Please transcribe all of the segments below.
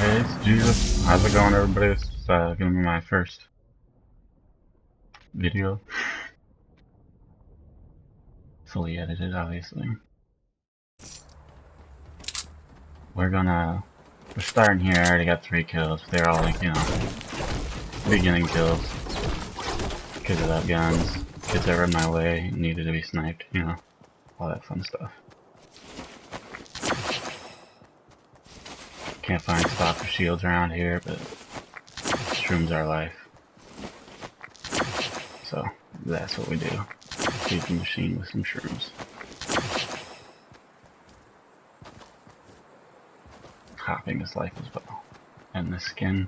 Hey, it's Jesus. How's it going, everybody? This is gonna be my first video. Fully edited, obviously. We're starting here. I already got 3 kills. They're all like, beginning kills. Kids without guns. Kids that were in my way, needed to be sniped, all that fun stuff. Can't find spots for shields around here, but shrooms are life. So, that's what we do. Feed the machine with some shrooms. Hopping is life as well. And the skin's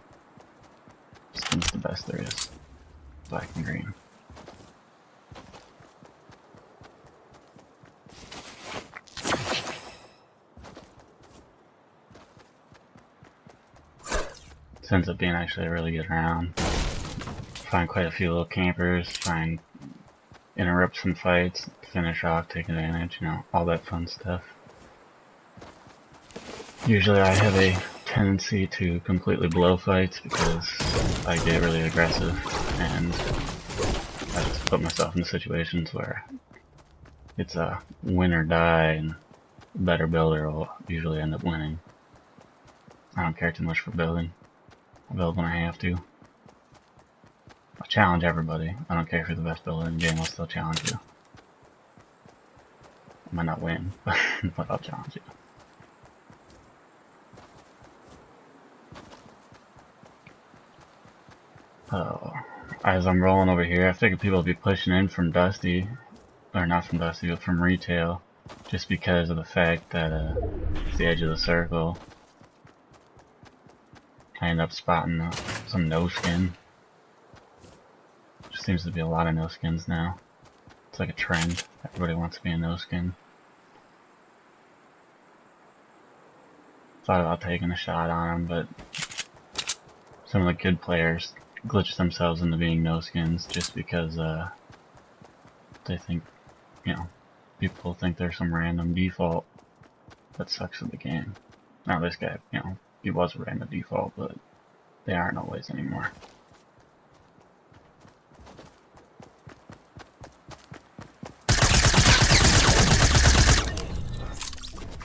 the best there is. Black and green. This ends up being actually a really good round. Find quite a few little campers, interrupt some fights, finish off, take advantage, all that fun stuff. Usually I have a tendency to completely blow fights because I get really aggressive and I just put myself in situations where it's a win or die, and the better builder will usually end up winning. I don't care too much for building. I build when I have to. I challenge everybody. I don't care if you're the best builder in the game, I'll still challenge you. I might not win, but I'll challenge you. As I'm rolling over here, I figured people would be pushing in from Dusty, or not from Dusty, but from retail, just because of the fact that it's the edge of the circle. I end up spotting some no-skin. There seems to be a lot of no-skins now. It's like a trend. Everybody wants to be a no-skin. Thought about taking a shot on them, but some of the good players glitch themselves into being no-skins just because they think, people think there's some random default that sucks in the game. Now this guy, he was a random default, but they aren't always anymore.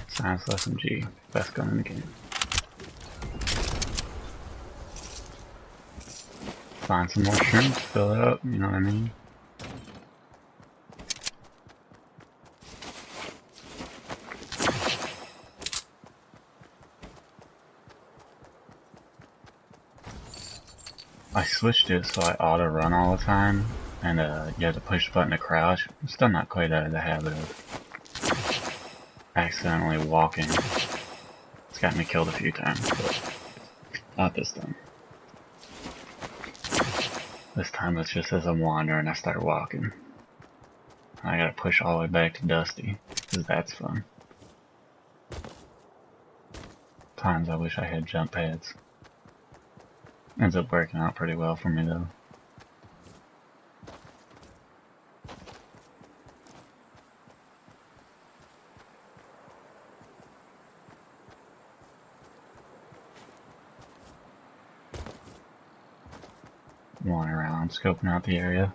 Science SMG, best gun in the game. Find some more shrooms, fill it up, you know what I mean? I switched it so I auto run all the time, and you have to push the button to crouch. I'm still not quite out of the habit of accidentally walking. It's gotten me killed a few times, but not this time. This time it's just as I'm wandering, I start walking. I gotta push all the way back to Dusty, because that's fun. Times I wish I had jump pads. Ends up working out pretty well for me though. Wandering around, scoping out the area.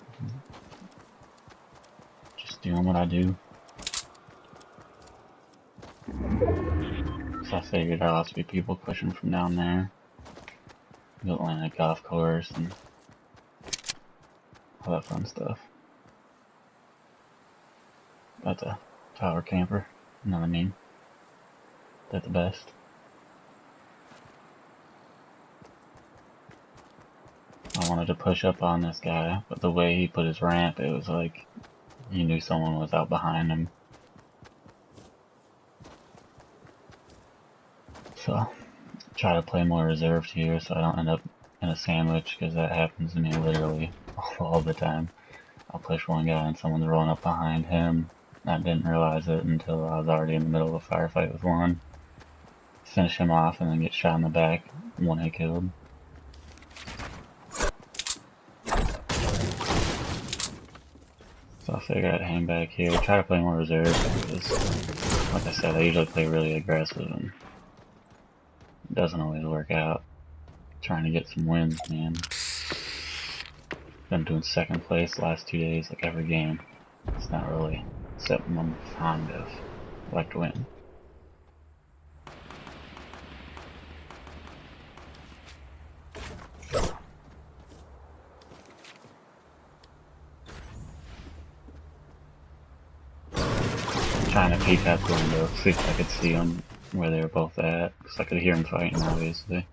Just doing what I do. So I figured there'll have to be people pushing from down there. Built like a golf course and all that fun stuff. That's a tower camper, you know what I mean? They're the best. I wanted to push up on this guy, but the way he put his ramp, it was like he knew someone was out behind him. So, try to play more reserved here so I don't end up in a sandwich, because that happens to me literally all the time. I'll push one guy and someone's rolling up behind him. I didn't realize it until I was already in the middle of a firefight with one. Finish him off and then get shot in the back. 1 killed. So I figured I'd hang back here, try to play more reserve, because, like I said, I usually play really aggressive, and doesn't always work out. Trying to get some wins, man. Been doing second place the last 2 days, like every game. It's not really something I'm fond of. I like to win. Trying to peek out the window, see if I could see them where they were both at, because I could hear them fighting, obviously.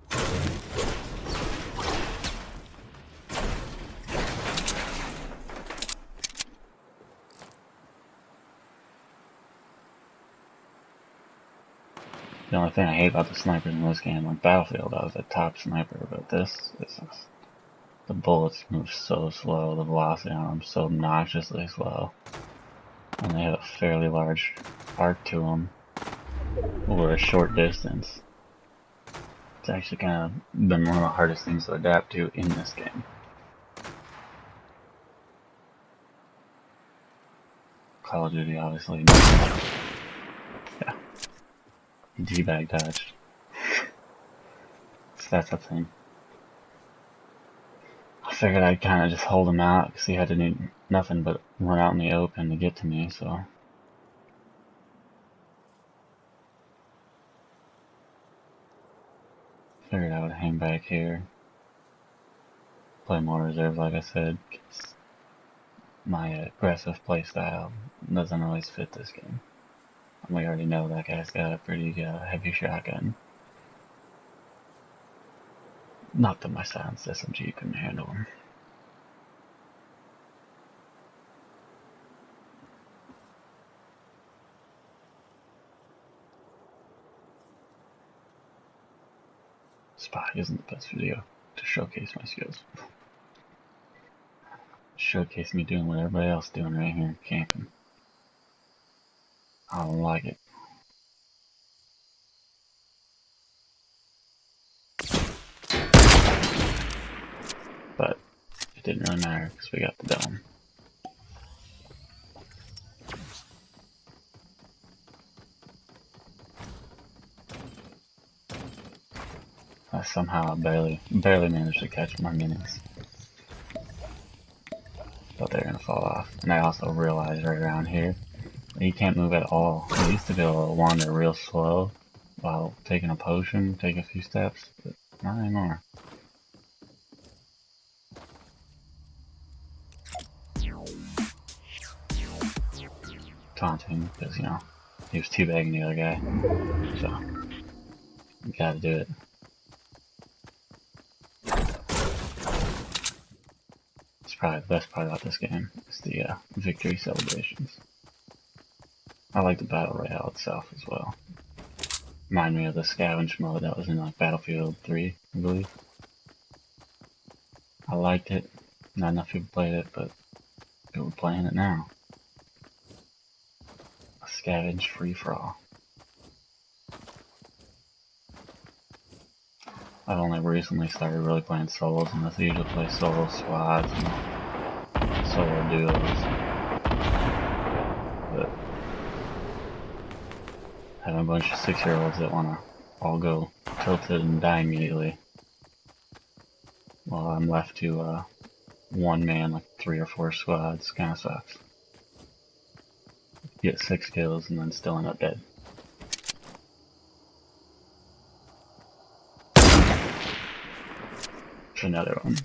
The only thing I hate about the snipers in this game, like Battlefield, I was a top sniper, but this is just, the bullets move so slow, the velocity on them so obnoxiously slow, and they have a fairly large arc to them over a short distance. It's actually kind of been one of the hardest things to adapt to in this game. Call of Duty, obviously. Yeah. G-bag dodged. That's the thing. I figured I'd kind of just hold him out because he had to do nothing but run out in the open to get to me, so. Figured I would hang back here. Play more reserve, like I said, because my aggressive playstyle doesn't always fit this game. And we already know that guy's got a pretty heavy shotgun. Not that my silenced SMG couldn't handle him. Spy isn't the best video to showcase my skills. Showcase me doing what everybody else is doing right here, camping. I don't like it. But it didn't really matter because we got the dome. I somehow barely managed to catch my minis. Thought they were gonna fall off. And I also realized right around here that you can't move at all. I used to be able to wander real slow while taking a potion, take a few steps, but not anymore. Taunting, because, you know, he was teabagging the other guy. So, you gotta do it. It's probably the best part about this game, is the victory celebrations. I like the battle royale itself as well. Remind me of the scavenge mode that was in like Battlefield 3, I believe. I liked it. Not enough people played it, but people are playing it now. A scavenge free-for-all. I've only recently started really playing solos, and I usually play solo squads and solo duos. But having a bunch of 6-year-olds that want to all go tilted and die immediately, while I'm left to one man, like 3 or 4 squads, kind of sucks. Get 6 kills and then still end up dead. It's another one.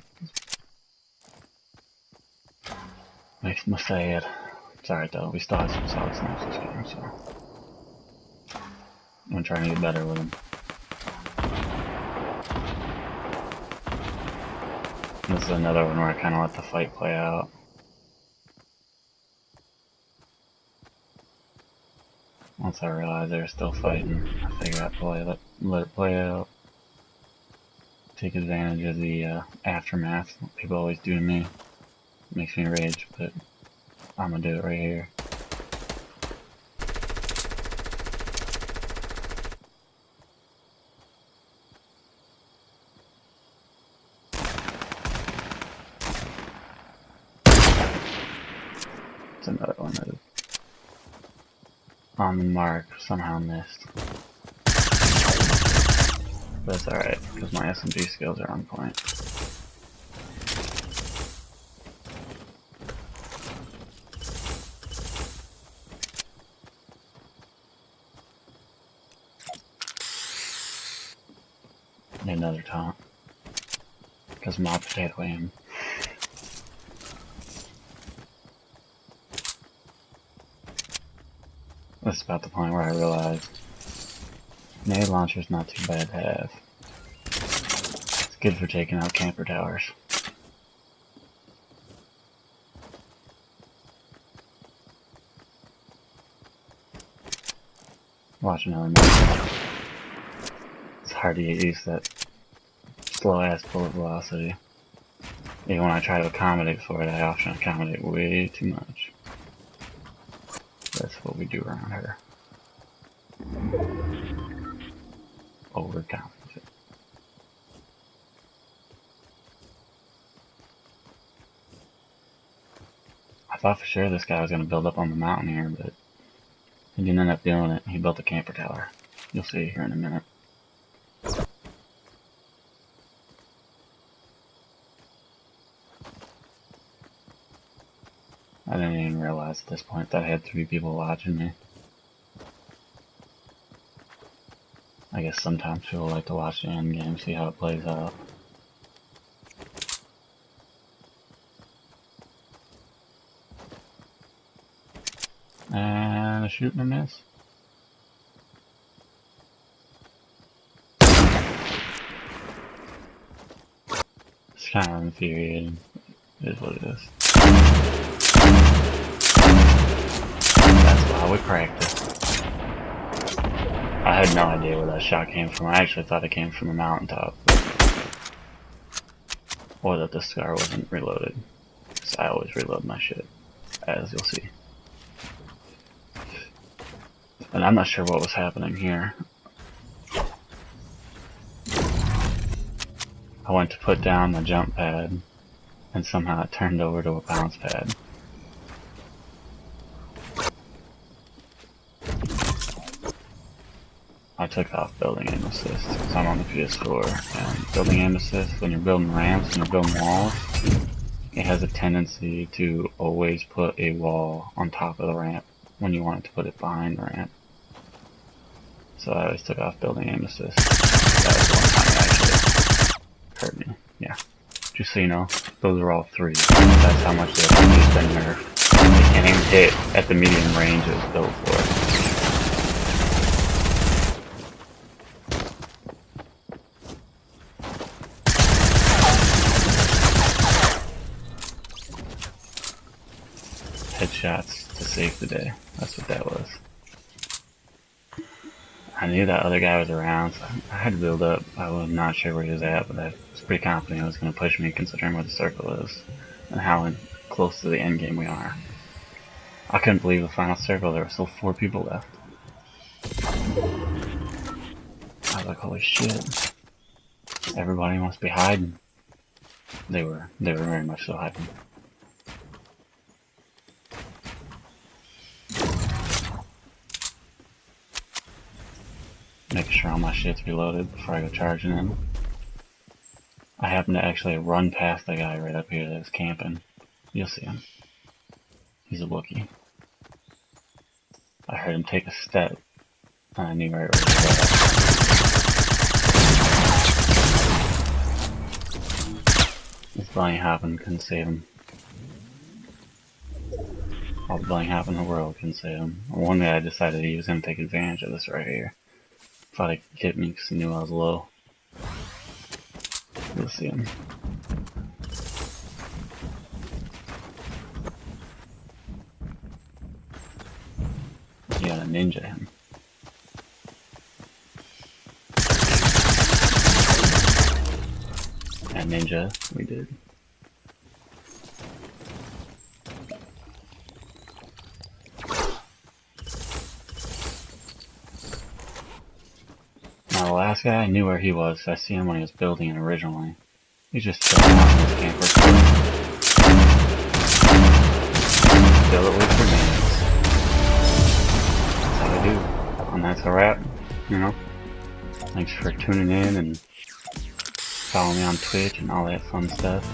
Makes me sad. It's alright though, we still have some solid snaps this game, so I'm trying to get better with them. This is another one where I kind of let the fight play out. Once I realized they were still fighting, I figured I'd let it play out. Take advantage of the aftermath, what people always do to me. It makes me rage, but I'm gonna do it right here. It's another one that is on the mark, somehow missed. But that's alright, because my SMG skills are on point. And another taunt. Because my potato aim. That's about the point where I realized grenade launcher's not too bad to have. It's good for taking out camper towers. Watch another minute. It's hard to get used to that slow ass bullet velocity. Even when I try to accommodate for it, I often accommodate way too much. That's what we do around here. Overcompensate. I thought for sure this guy was going to build up on the mountain here, but he didn't end up doing it. He built a camper tower. You'll see here in a minute. I didn't even realize at this point that I had 3 people watching me. I guess sometimes people like to watch the end game, see how it plays out. And a shoot and a miss. It's kind of infuriating. It is what it is. That's why we practice. I had no idea where that shot came from. I actually thought it came from the mountaintop. Or that the SCAR wasn't reloaded. Because I always reload my shit, as you'll see. And I'm not sure what was happening here. I went to put down the jump pad, and somehow it turned over to a bounce pad. I took off building aim assist because I'm on the PS4, and building aim assist, when you're building ramps and you're building walls, it has a tendency to always put a wall on top of the ramp when you want it to put it behind the ramp. So I always took off building aim assist. That was one time it actually hurt me. Yeah. Just so you know, those are all 3s. That's how much the SMG's been nerfed. They can't even hit at the medium range it was built for. Headshots to save the day. That's what that was. I knew that other guy was around, so I had to build up. I was not sure where he was at, but I was pretty confident he was going to push me considering where the circle is and how close to the end game we are. I couldn't believe the final circle, there were still 4 people left. I was like, holy shit. Everybody must be hiding. They were very much so hiding. Making sure all my shit's reloaded before I go charging in. I happened to actually run past the guy right up here that was camping. You'll see him. He's a Wookiee. I heard him take a step, and I knew right where he was. This bunny hopping couldn't save him. All the bunny hopping in the world couldn't save him. One day I decided he was going to take advantage of this right here. Thought he could hit me because he knew I was low. You'll see him. You gotta ninja him. And ninja, we did. Now the last guy, I knew where he was. I see him when he was building it originally. He's just chilling out in his camper. Fill it with grenades. That's how I do. And that's a wrap, you know. Thanks for tuning in and follow me on Twitch and all that fun stuff.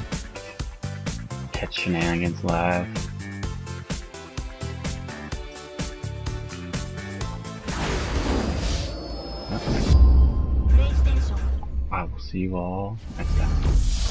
Catch Shenanigans live. I will see you all next time.